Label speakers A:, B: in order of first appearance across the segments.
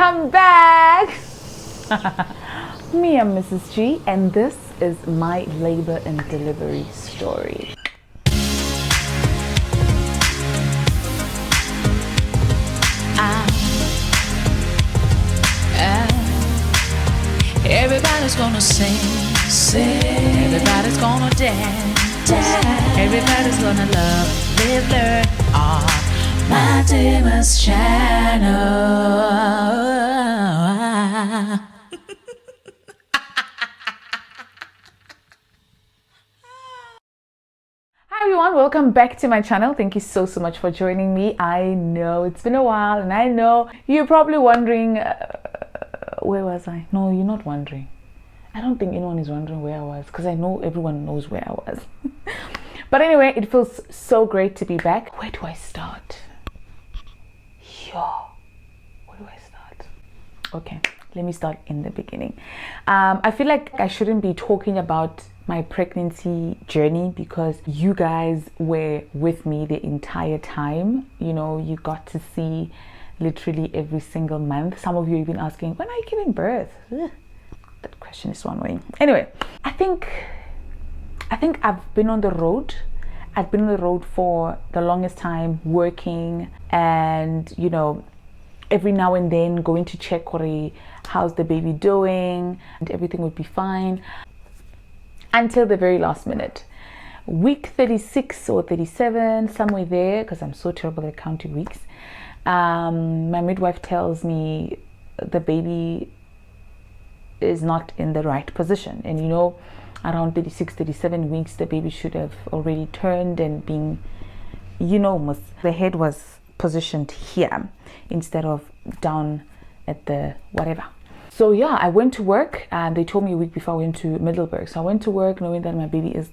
A: Welcome back. Me, I'm Mrs. G, and this is my labor and delivery story.
B: Everybody's gonna sing. Everybody's gonna dance. Everybody's gonna love, live, learn on my Davis channel.
A: Hi everyone, welcome back to my channel. Thank you so much for joining me. I know it's been a while, and I know you're probably wondering, where was I? No, you're not wondering. I don't think anyone is wondering where I was, because I know everyone knows where I was. But anyway, it feels so great to be back. Where do I start? Where do I start? Okay, let me start in the beginning. I feel like I shouldn't be talking about my pregnancy journey because you guys were with me the entire time. You know, you got to see literally every single month. Some of you even asking, when are you giving birth? Ugh, that question is one way. Anyway, I think I've been on the road. I've been on the road for the longest time, working, and you know, every now and then going to check how's the baby doing, and everything would be fine until the very last minute. Week 36 or 37, somewhere there, because I'm so terrible at counting weeks. My midwife tells me the baby is not in the right position, and you know, around 36, 37 weeks the baby should have already turned and been, you know, the head was positioned here instead of down at the whatever. So yeah, I went to work, and they told me a week before I went to Middleburg. So I went to work knowing that my baby is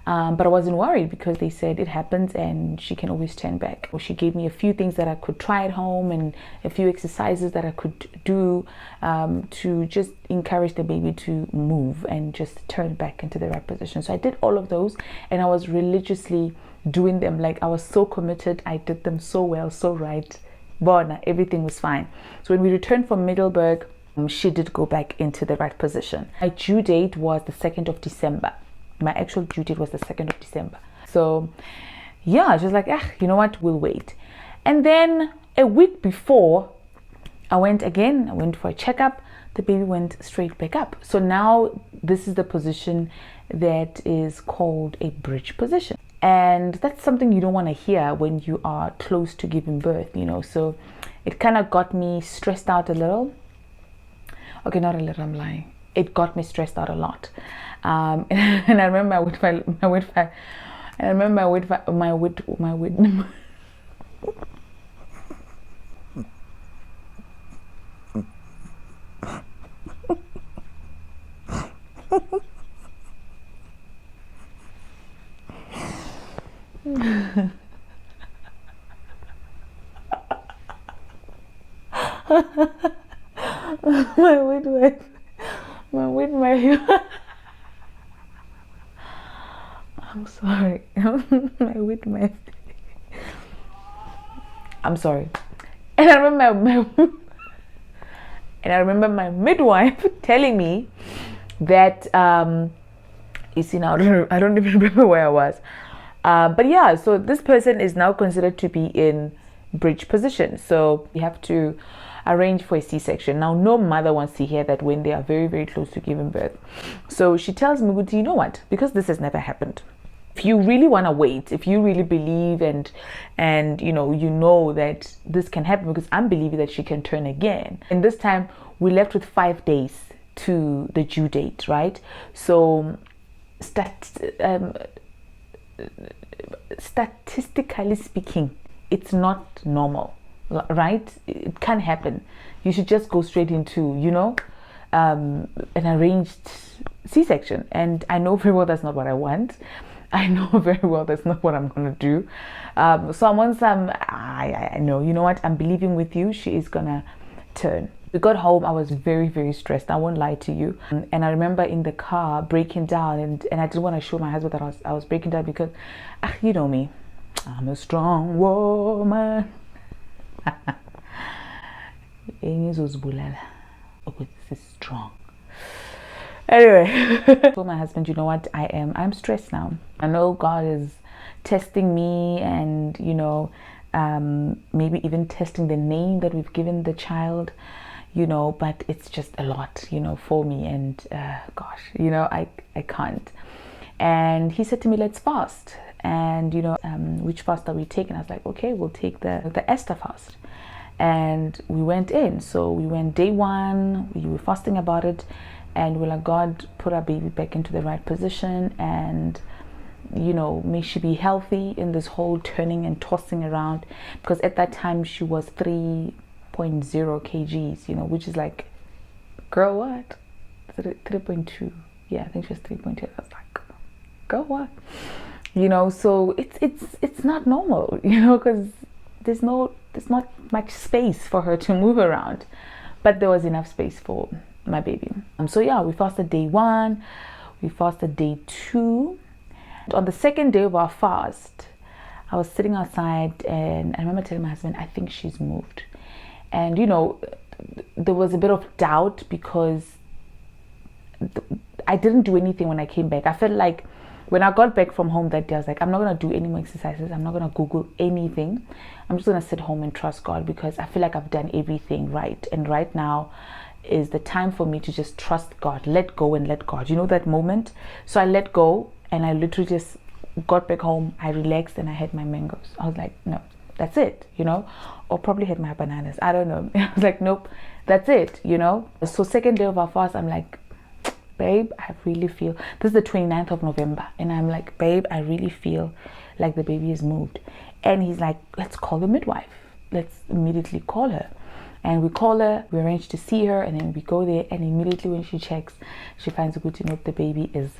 A: but I wasn't worried because they said it happens and she can always turn back. She gave me a few things that I could try at home and a few exercises that I could do to just encourage the baby to move and just turn back into the right position. So I did all of those, and I was religiously doing them. Like, I was so committed. I did them so well, so right. But everything was fine. So when we returned from Middleburg, she did go back into the right position. My due date was the 2nd of December. My actual due date was the 2nd of December. So yeah, just like, you know what, we'll wait. And then a week before, I went for a checkup. The baby went straight back up. So now this is the position that is called a breech position. And that's something you don't want to hear when you are close to giving birth, you know. So it kind of got me stressed out a little. Okay, not a little, I'm lying. It got me stressed out a lot. And I remember I'm sorry. I'm sorry. And I remember my midwife telling me that you see, now I don't even remember where I was. But yeah, so this person is now considered to be in breech position. So you have to arrange for a C-section. Now, no mother wants to hear that when they are very, very close to giving birth. So she tells me, you know what? Because this has never happened. If you really want to wait, if you really believe and you know that this can happen, because I'm believing that she can turn again. And this time we left with 5 days to the due date, right? So statistically speaking, it's not normal, right? It can happen. You should just go straight into, you know, an arranged C-section. And I know very well that's not what I want. I know very well that's not what I'm gonna do. So I'm on some, I know, you know what, I'm believing with you, she is gonna turn. We got home, I was very, very stressed. I won't lie to you. And I remember in the car breaking down, and I didn't want to show my husband that I was breaking down because, you know me, I'm a strong woman. engizozibulala ukuthi this is strong. Anyway, I told my husband, you know what, I'm stressed now. I know God is testing me, and maybe even testing the name that we've given the child, but it's just a lot, for me, and gosh, I can't. And he said to me, let's fast. And which fast are we taking? I was like, okay, we'll take the Esther fast. And we went in. So we went day 1, we were fasting about it, and we're like, God, put our baby back into the right position, and may she be healthy in this whole turning and tossing around, because at that time she was 3.0 kgs, which is like, girl, what? 3.2. Yeah, I think she was 3.2. I was like, girl, what? So it's not normal, because there's not much space for her to move around, but there was enough space for my baby. So yeah, we fasted day 1, we fasted day 2. On the second day of our fast, I was sitting outside, and I remember telling my husband, I think she's moved. And there was a bit of doubt, because I didn't do anything when I came back. I felt like when I got back from home that day, I was like, I'm not going to do any more exercises. I'm not going to Google anything. I'm just going to sit home and trust God, because I feel like I've done everything right. And right now is the time for me to just trust God, let go and let God. That moment? So I let go, and I literally just got back home. I relaxed, and I had my mangoes. I was like, no, that's it, or probably had my bananas. I don't know. I was like, nope, that's it, So second day of our fast, I'm like, babe, I really feel, this is the 29th of November, and I'm like, babe, I really feel like the baby is moved. And he's like, let's call the midwife. Let's immediately call her. And we call her, we arrange to see her, and then we go there, and immediately when she checks, she finds good to know the baby is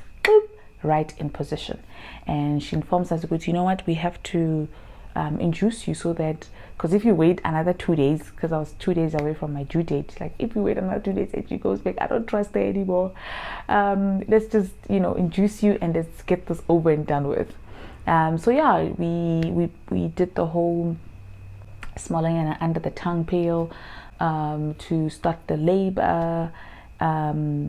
A: right in position. And she informs us, you know what, we have to induce you, so that, because if you wait another 2 days, because I was 2 days away from my due date, like if you wait another 2 days and she goes back, I don't trust her anymore. Let's just induce you, and let's get this over and done with. So yeah, we did the whole smalling and under the tongue pill to start the labor, to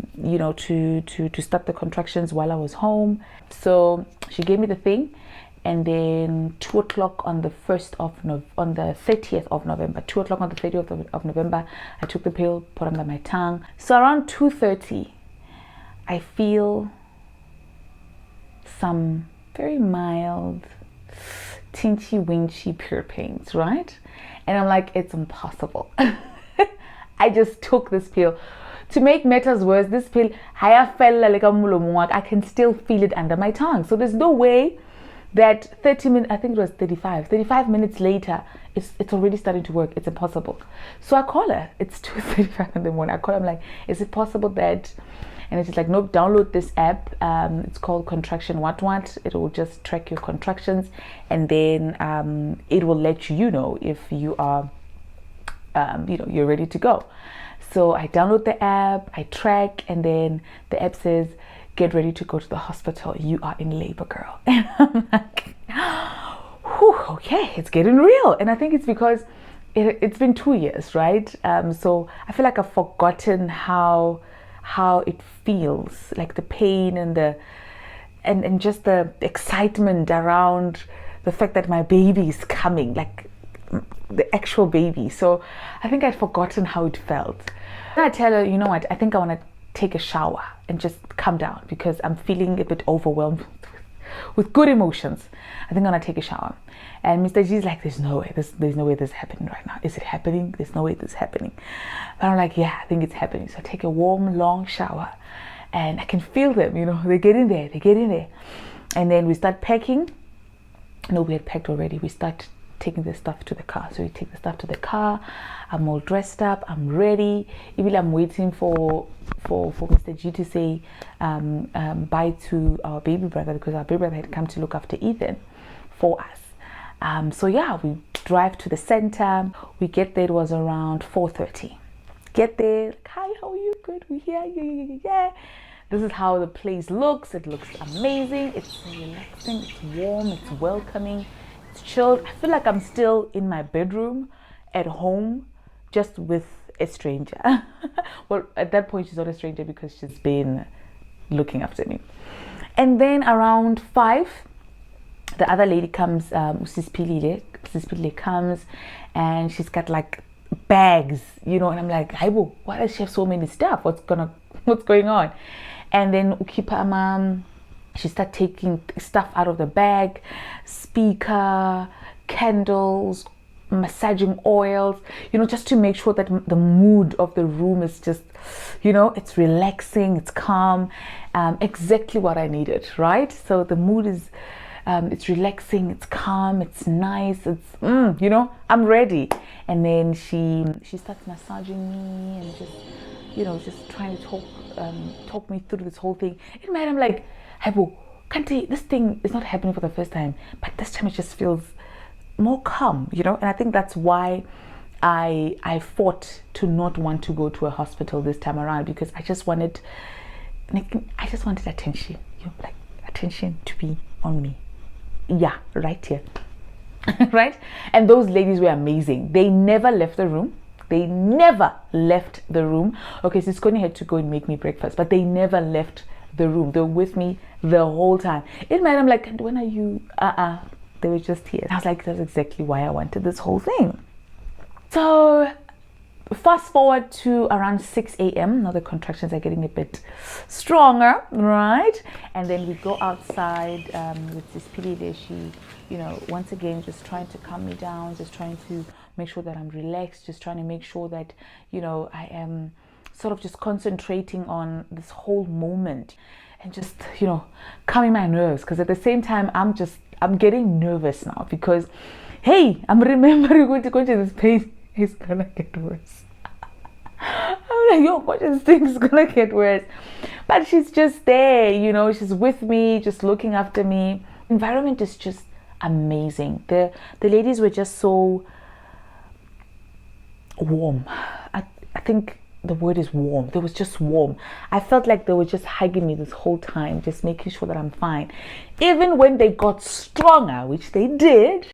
A: start the contractions while I was home. So she gave me the thing. And then 2 o'clock on the 30th of November, 2 o'clock on the 30th of November, I took the pill, put under my tongue. So around 2:30, I feel some very mild, tinchy, winchy period pains, right? And I'm like, it's impossible. I just took this pill. To make matters worse, this pill, I can still feel it under my tongue. So there's no way that 30 minutes, I think it was 35 minutes later, it's already starting to work. It's impossible. So I call her. It's 2:35 in the morning. I call her. I'm like, is it possible that? And it's just like, nope, download this app. It's called Contraction What. It will just track your contractions, and then it will let you know if you are, you're ready to go. So I download the app, I track, and then the app says, get ready to go to the hospital. You are in labor, girl. And I'm like, whew, okay, it's getting real. And I think it's because it's been 2 years, right? So I feel like I've forgotten how it feels, like the pain and just the excitement around the fact that my baby is coming, like the actual baby. So I think I'd forgotten how it felt. And I tell her, you know what, I think I want to take a shower and just calm down, because I'm feeling a bit overwhelmed with good emotions. I think I'm gonna take a shower. And Mr. G is like, there's no way this is happening right now. Is it happening? There's no way this is happening. But I'm like, yeah, I think it's happening. So I take a warm, long shower, and I can feel them, they get in there. And then we start packing. No, we had packed already. We start taking the stuff to the car. So we take the stuff to the car. I'm all dressed up, I'm ready. Even I'm waiting for Mr. G to say bye to our baby brother, because our baby brother had come to look after Ethan for us. So yeah, we drive to the center. We get there, it was around 4:30. Get there, like, hi, how are you? Good, we're here. Yeah. This is how the place looks. It looks amazing. It's relaxing, it's warm, it's welcoming, it's chilled. I feel like I'm still in my bedroom at home, just with a stranger. Well, at that point she's not a stranger because she's been looking after me. And then around 5, the other lady comes, Sis Pilile comes, and she's got like bags, and I'm like, Haibo, why does she have so many stuff? What's going on? And then Ukipa she started taking stuff out of the bag, speaker, candles, massaging oils, just to make sure that the mood of the room is just, it's relaxing, it's calm, exactly what I needed, right? So the mood is, it's relaxing, it's calm, it's nice, it's, I'm ready. And then she starts massaging me and just trying to talk me through this whole thing. In my head, I'm like, Haibo, Kanti, this thing is not happening for the first time, but this time it just feels more calm, and I think that's why I fought to not want to go to a hospital this time around, because I just wanted attention, like attention to be on me, right here. Right? And those ladies were amazing. They never left the room. Okay, Siskoni had to go and make me breakfast, but they never left the room. They were with me the whole time. In my head, I'm like, when are you? They were just here. I was like, that's exactly why I wanted this whole thing. So fast forward to around 6 a.m. Now the contractions are getting a bit stronger, right? And then we go outside with this Pili there. She, once again, just trying to calm me down, just trying to make sure that I'm relaxed, just trying to make sure that, I am sort of just concentrating on this whole moment and just, calming my nerves. Because at the same time, I'm getting nervous now because, hey, I'm remembering going to go to this pain. It's gonna get worse. I'm like, yo, what is things gonna get worse? But she's just there, she's with me, just looking after me. Environment is just amazing. The ladies were just so warm. I think the word is warm. They was just warm. I felt like they were just hugging me this whole time, just making sure that I'm fine. Even when they got stronger, which they did.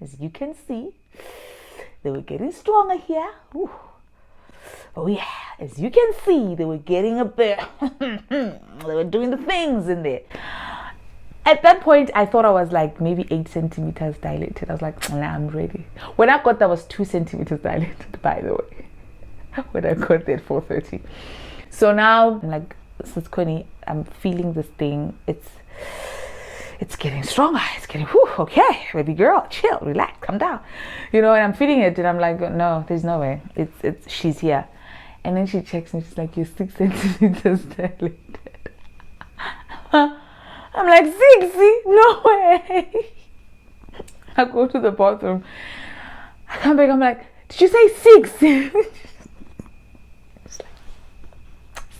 A: As you can see, they were getting stronger here. Ooh. Oh yeah, as you can see, they were getting up there. They were doing the things in there. At that point, I thought I was like maybe 8 centimeters dilated. I was like, nah, I'm ready. When I got there, I was 2 centimeters dilated, by the way. When I got there at 4:30. So now, I'm like, Siskoni, I'm feeling this thing. It's getting stronger. It's getting, okay, baby girl, chill, relax, calm down. And I'm feeling it, and I'm like, no, there's no way. She's here. And then she checks me, she's like, you're 6 centimeters dilated. I'm like, 6? No way. I go to the bathroom. I come back, I'm like, did you say 6? It's like,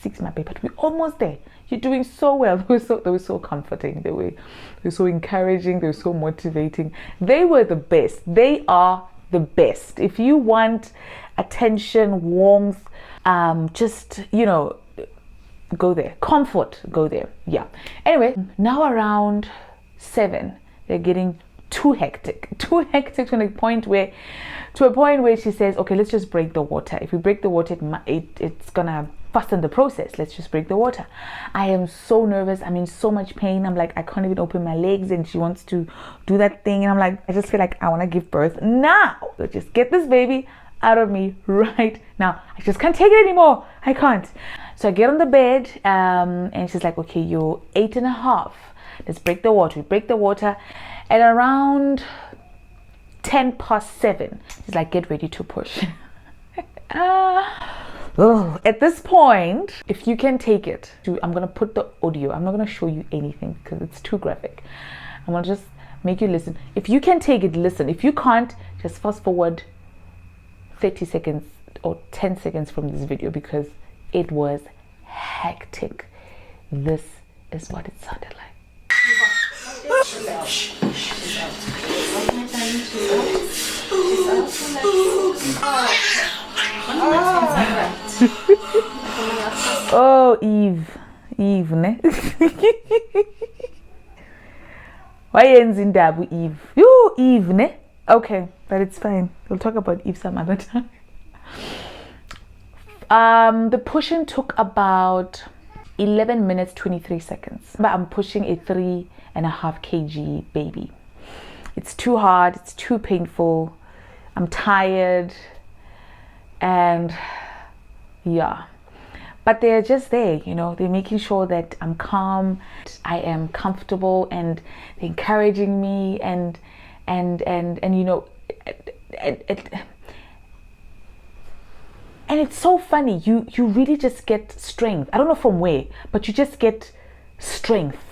A: 6, my baby, but we're almost there. You're doing so well. They were so comforting. They were so encouraging. They were so motivating. They were the best. They are the best. If you want attention, warmth, just, go there. Comfort, go there. Yeah. Anyway, now around 7, they're getting too hectic to a point where she says, okay, let's just break the water. If we break the water, it's gonna fasten the process. Let's just break the water. I am so nervous. I'm in so much pain. I'm like, I can't even open my legs, and she wants to do that thing, and I'm like, I just feel like I want to give birth now. So just get this baby out of me right now. I just can't take it anymore. I can't. So I get on the bed, and she's like, okay, you're 8.5. Let's break the water. We break the water. At around 7:10, she's like, get ready to push. At this point, if you can take it, I'm going to put the audio. I'm not going to show you anything because it's too graphic. I'm going to just make you listen. If you can take it, listen. If you can't, just fast forward 30 seconds or 10 seconds from this video because it was hectic. This is what it sounded like. Oh, Eve, Eve, ne? Why ends in Dabu Eve? You Eve, ne? Okay, but it's fine. We'll talk about Eve some other time. The pushing took about 11 minutes 23 seconds. But I'm pushing a 3.5 kg baby. It's too hard, it's too painful. I'm tired, and yeah. But they're just there, you know, they're making sure that I'm calm, I am comfortable, and they're encouraging me, and you know, and it's so funny. You really just get strength. I don't know from where, but you just get strength,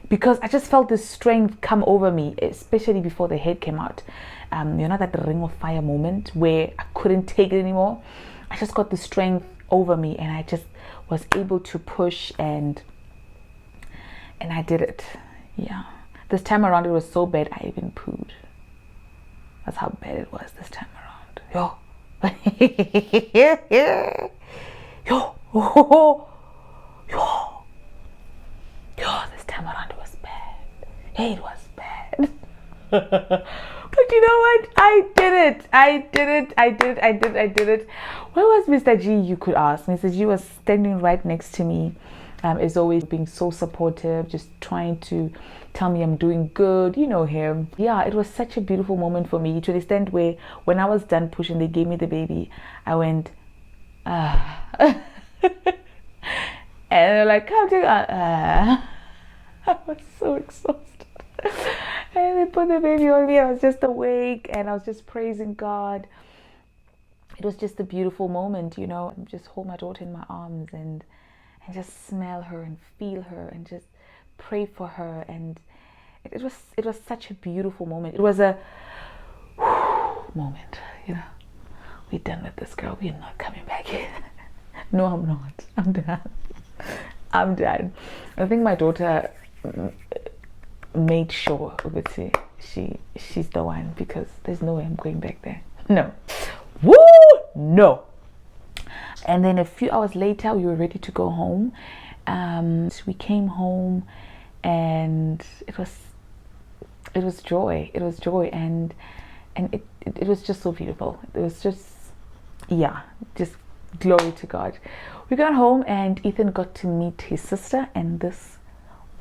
A: because I just felt this strength come over me, especially before the head came out. You know, that ring of fire moment where I couldn't take it anymore. I just got the strength over me, and I just was able to push, and I did it. Yeah, this time around it was so bad I even pooed. That's how bad it was this time around. Yo. Yo, this time around it was bad. Hey, it was bad. But you know what? I did it. Where was Mr. G, you could ask? Mr. G was standing right next to me. As always, being so supportive, just trying to tell me I'm doing good. You know him. Yeah, it was such a beautiful moment for me, to the extent where when I was done pushing, they gave me the baby. I went, and they're like, come take I was so exhausted. And they put the baby on me. I was just awake, and I was just praising God. It was just a beautiful moment, you know. Just hold my daughter in my arms and just smell her and feel her and just pray for her. And it was such a beautiful moment. It was a moment, you know. We're done with this girl. We're not coming back here. No, I'm not. I'm done. I think my daughter made sure, obviously, she's the one, because there's no way I'm going back there. No. Woo! No. And then a few hours later, we were ready to go home. So we came home, and it was joy. It was joy, and it was just so beautiful. It was just, yeah, just glory to God. We got home, and Ethan got to meet his sister, and this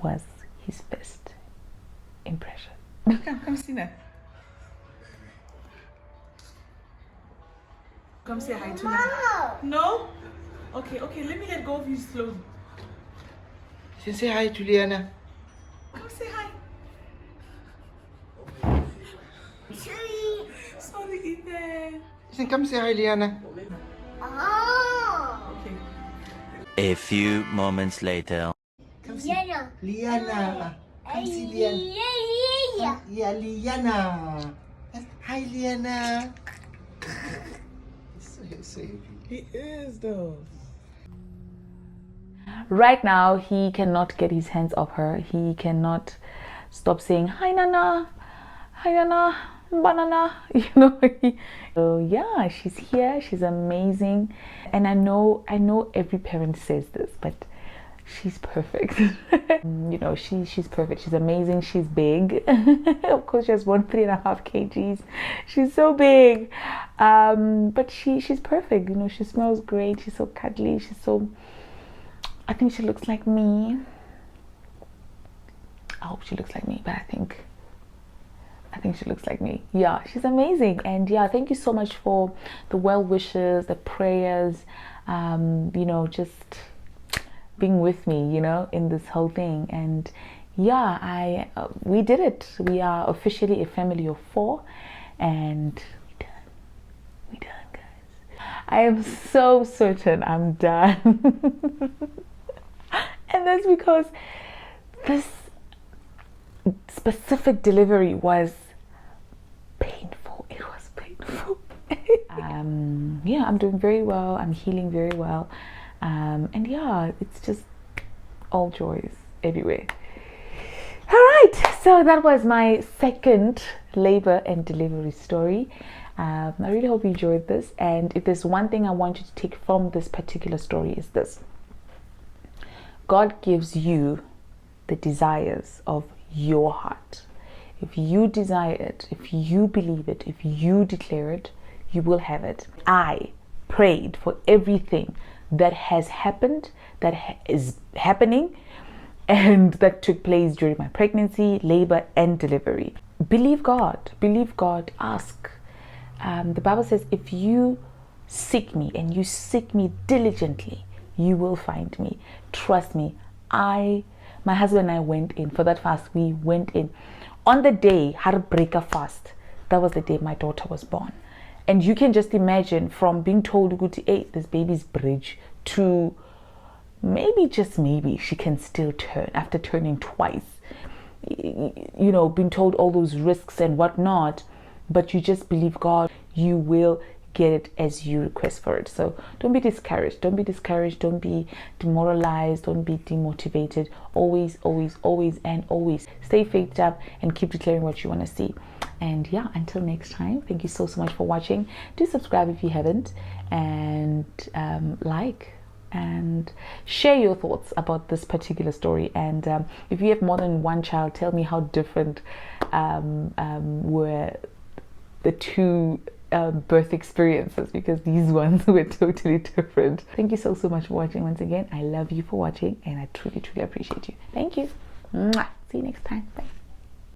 A: was his first impression. Come see that. Come say hi to me. No? Okay, let me let go of you slowly.
C: Say hi to Liana.
A: Come say hi. Sorry, Ethan.
C: Come say hi, Liana.
A: Okay.
B: A few moments later.
C: Liana. Liana. Come see Liana. Yeah, Liana. Hi, Liana.
A: He is though. Right now, he cannot get his hands off her. He cannot stop saying hi Nana, banana. You know. So yeah, she's here. She's amazing, and I know every parent says this, but she's perfect. You know, she's perfect. She's amazing. She's big. Of course, she has 3.5 kgs. She's so big, but she's perfect. You know, she smells great. She's so cuddly. She's so. I think she looks like me. I hope she looks like me, but I think she looks like me. Yeah, she's amazing. And yeah, thank you so much for the well wishes, the prayers. You know, just being with me, you know, in this whole thing. And yeah, we did it. We are officially a family of 4, and we done, guys. I am so certain I'm done. And that's because this specific delivery was painful. It was painful. Yeah, I'm doing very well. I'm healing very well. And yeah, it's just all joys everywhere. All right, so that was my second labor and delivery story. I really hope you enjoyed this. And if there's one thing I want you to take from this particular story, is this: God gives you the desires of your heart. If you desire it, if you believe it, if you declare it, you will have it. I prayed for everything that has happened, that is happening, and that took place during my pregnancy, labor, and delivery. Believe God. Believe God. Ask. The Bible says, if you seek me and you seek me diligently, you will find me. Trust me. My husband and I went in for that fast. We went in on the day, heartbreaker fast. That was the day my daughter was born. And you can just imagine, from being told, go to hey, this baby's breech, to maybe, just maybe, she can still turn after turning twice. You know, being told all those risks and whatnot, but you just believe God, you will get it as you request for it. So don't be discouraged. Don't be discouraged. Don't be demoralized. Don't be demotivated. Always, always, always, and always stay faithed up and keep declaring what you want to see. And yeah, until next time, thank you so much for watching. Do subscribe if you haven't, and like and share your thoughts about this particular story. And if you have more than one child, tell me how different were the two birth experiences, because these ones were totally different. Thank you so much for watching. Once again, I love you for watching, and I truly appreciate you. Thank you. Mwah. See you next time. Bye.